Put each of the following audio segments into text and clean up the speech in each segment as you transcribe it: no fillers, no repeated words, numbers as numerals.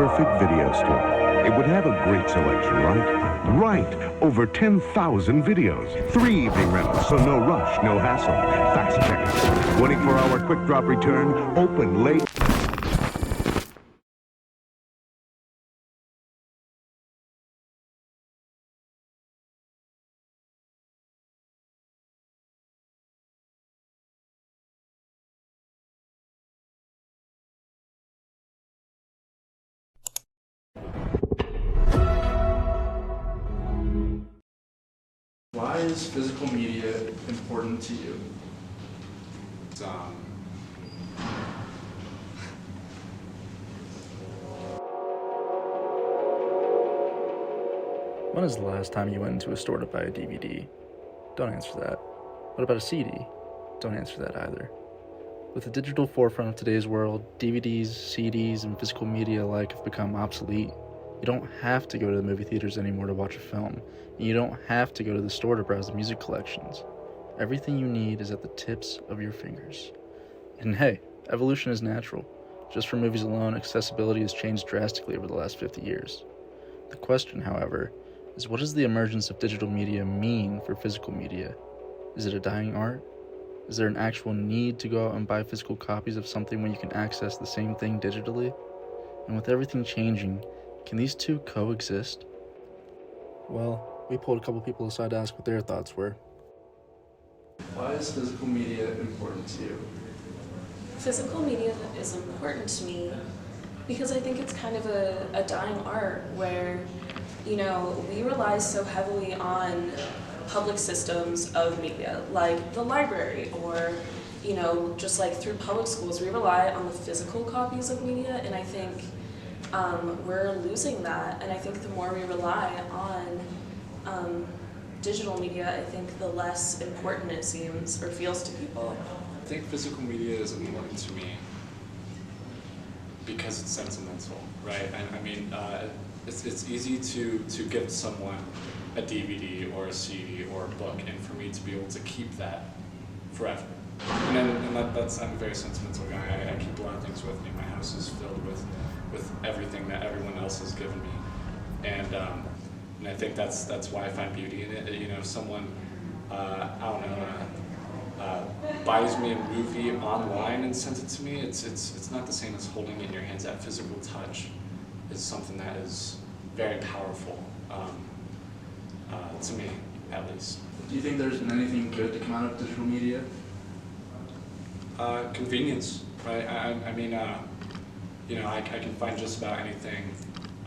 perfect video store. It would have a great selection, right? Right! Over 10,000 videos. 3 evening rentals, so no rush, no hassle. Fast checkout. 24-hour quick drop return, open late. Why is physical media important to you? When is the last time you went into a store to buy a DVD? Don't answer that. What about a CD? Don't answer that either. With the digital forefront of today's world, DVDs, CDs, and physical media alike have become obsolete. You don't have to go to the movie theaters anymore to watch a film, and you don't have to go to the store to browse the music collections. Everything you need is at the tips of your fingers. And hey, evolution is natural. Just for movies alone, accessibility has changed drastically over the last 50 years. The question, however, is what does the emergence of digital media mean for physical media? Is it a dying art? Is there an actual need to go out and buy physical copies of something when you can access the same thing digitally? And with everything changing, can these two coexist? Well, we pulled a couple people aside to ask what their thoughts were. Why is physical media important to you? Physical media is important to me because I think it's kind of a dying art where, we rely so heavily on public systems of media, like the library or, just like through public schools, we rely on the physical copies of media, and I think we're losing that. And I think the more we rely on digital media, I think the less important it seems or feels to people. I think physical media is important to me because it's sentimental, right? It's easy to give someone a DVD or a CD or a book, and for me to be able to keep that forever. And that's I'm a very sentimental guy. I keep a lot of things with me. My house is filled with everything that everyone else has given me, and I think that's why I find beauty in it. If someone buys me a movie online and sends it to me, it's not the same as holding it in your hands. That physical touch is something that is very powerful, to me, at least. Do you think there's been anything good to come out of digital media? Convenience, right? I can find just about anything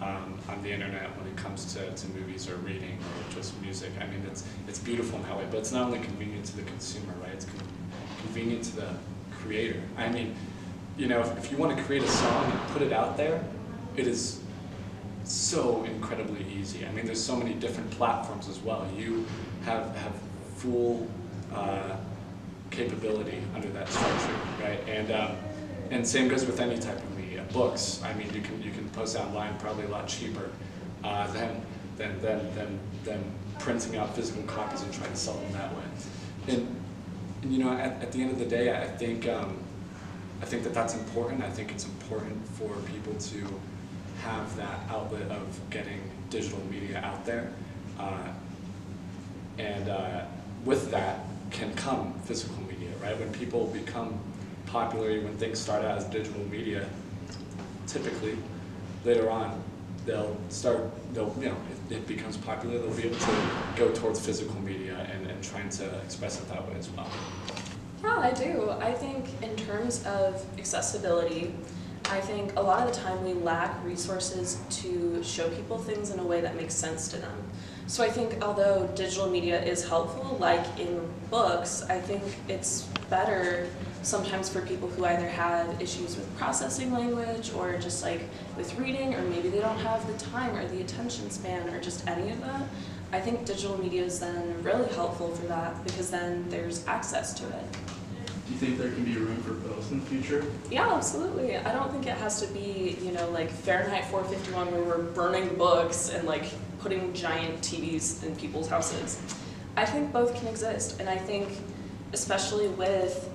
on the internet when it comes to movies or reading or just music. It's beautiful in that way, but it's not only convenient to the consumer, right? It's convenient to the creator. If you want to create a song and put it out there, it is so incredibly easy. There's so many different platforms as well. You have full capability under that structure, right? And same goes with any type of media. Books, you can post online probably a lot cheaper than printing out physical copies and trying to sell them that way. And at the end of the day, I think that's important. I think it's important for people to have that outlet of getting digital media out there, and with that can come physical media, right? When people become popular, when things start out as digital media, typically later on if it becomes popular, they'll be able to go towards physical media and trying to express it that way as well. Yeah, I do. I think in terms of accessibility, I think a lot of the time we lack resources to show people things in a way that makes sense to them. So I think although digital media is helpful, like in books, I think it's better sometimes for people who either have issues with processing language or just like with reading, or maybe they don't have the time or the attention span or just any of that. I think digital media is then really helpful for that because then there's access to it. Do you think there can be room for both in the future? Yeah, absolutely. I don't think it has to be, like Fahrenheit 451 where we're burning books and like putting giant TVs in people's houses. I think both can exist, and I think especially with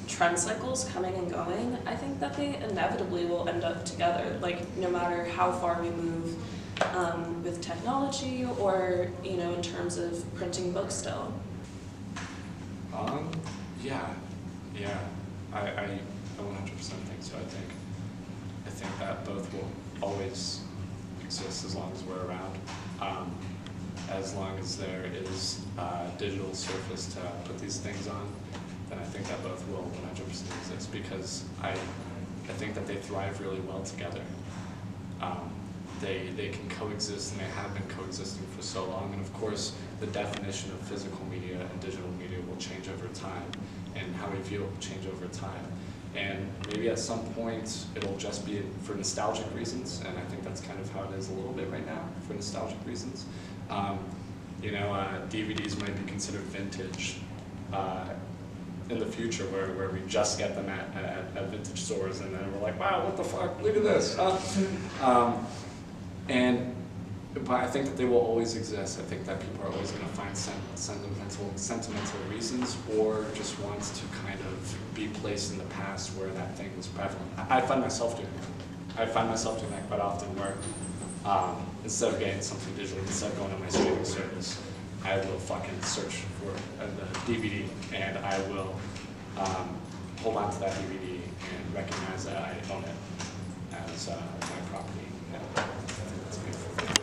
trend cycles coming and going, I think that they inevitably will end up together. Like, no matter how far we move with technology or, you know, in terms of printing books still. Yeah, I 100% think so. I think that both will always exist as long as we're around. As long as there is a digital surface to put these things on, then I think that both will 100% exist, because I think that they thrive really well together. They can coexist, and they have been coexisting for so long. And of course, the definition of physical media and digital media will change over time, and how we view it will change over time. And maybe at some point, it'll just be for nostalgic reasons, and I think that's kind of how it is a little bit right now, for nostalgic reasons. DVDs might be considered vintage in the future, where we just get them at vintage stores, and then we're like, wow, what the fuck, look at this. But I think that they will always exist. I think that people are always going to find sentimental reasons, or just wants to kind of be placed in the past where that thing was prevalent. I find myself doing that. I find myself doing that quite often, where instead of getting something digitally, instead of going to my streaming service, I will fucking search for the DVD, and I will hold on to that DVD and recognize that I own it as my property. And I think that's beautiful.